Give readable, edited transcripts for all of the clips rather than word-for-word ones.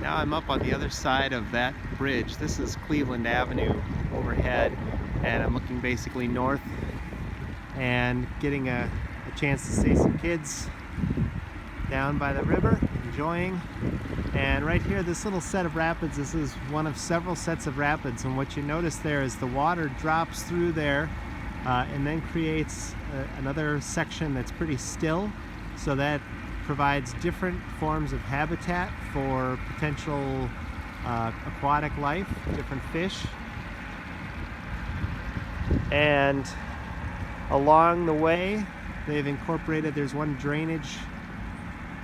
Now I'm up on the other side of that bridge. This is Cleveland Avenue overhead, and I'm looking basically north and getting a chance to see some kids down by the river, enjoying. And right here, this little set of rapids, this is one of several sets of rapids, and what you notice there is the water drops through there and then creates another section that's pretty still, so that provides different forms of habitat for potential aquatic life, different fish. And along the way, they've incorporated, there's one drainage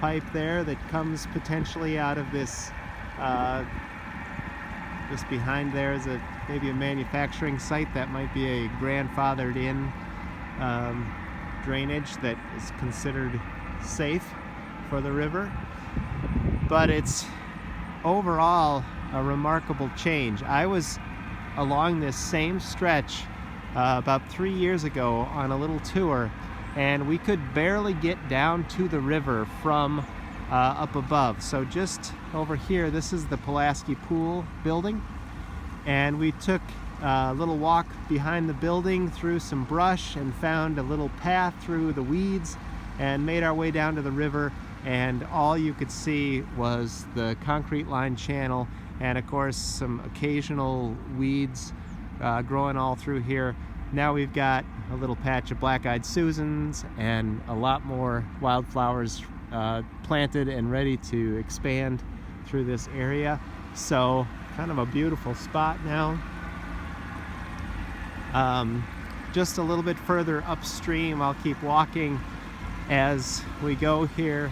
pipe there that comes potentially out of this, just behind there is maybe a manufacturing site that might be a grandfathered in drainage that is considered safe for the river. But it's overall a remarkable change. I was along this same stretch about 3 years ago on a little tour, and we could barely get down to the river from up above. So just over here, this is the Pulaski pool building, and we took a little walk behind the building through some brush and found a little path through the weeds and made our way down to the river, and all you could see was the concrete lined channel and of course some occasional weeds growing all through here. Now we've got a little patch of black-eyed Susans and a lot more wildflowers planted and ready to expand through this area. So kind of a beautiful spot now. Just a little bit further upstream, I'll keep walking as we go here.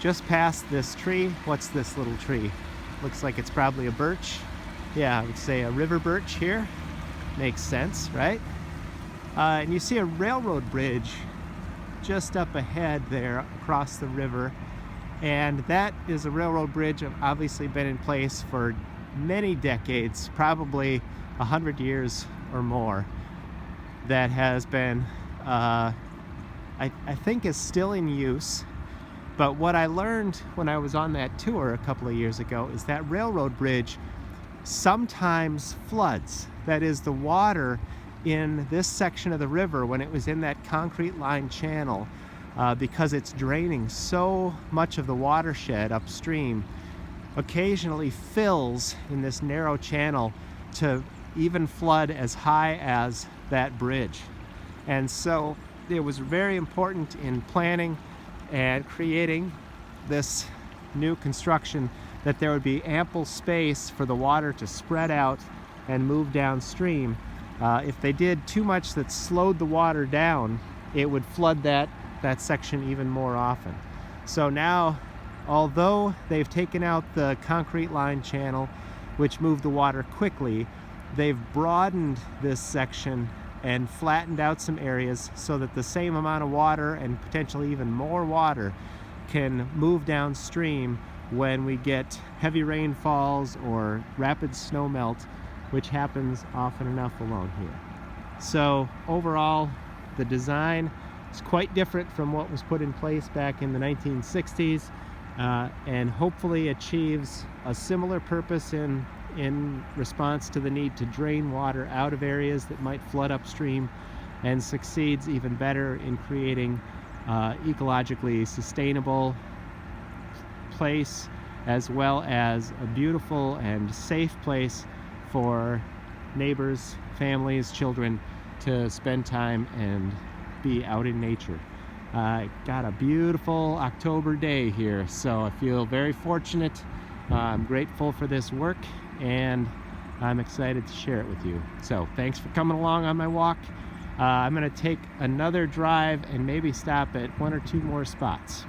Just past this tree. What's this little tree? Looks like it's probably a birch. Yeah, I would say a river birch here. Makes sense, right? And you see a railroad bridge just up ahead there across the river, and that is a railroad bridge that obviously been in place for many decades, probably 100 years or more, that has been I think is still in use. But what I learned when I was on that tour a couple of years ago is that railroad bridge sometimes floods. That is, the water in this section of the river, when it was in that concrete lined channel, because it's draining so much of the watershed upstream, occasionally fills in this narrow channel to even flood as high as that bridge. And so it was very important in planning and creating this new construction that there would be ample space for the water to spread out and move downstream. If they did too much that slowed the water down, it would flood that section even more often. So now, although they've taken out the concrete lined channel, which moved the water quickly, they've broadened this section and flattened out some areas so that the same amount of water and potentially even more water can move downstream when we get heavy rainfalls or rapid snowmelt, which happens often enough along here. So overall, the design is quite different from what was put in place back in the 1960s, and hopefully achieves a similar purpose in response to the need to drain water out of areas that might flood upstream, and succeeds even better in creating ecologically sustainable place, as well as a beautiful and safe place for neighbors, families, children to spend time and be out in nature. Got a beautiful October day here, so I feel very fortunate. I'm grateful for this work, and I'm excited to share it with you. So thanks for coming along on my walk. I'm going to take another drive and maybe stop at one or two more spots.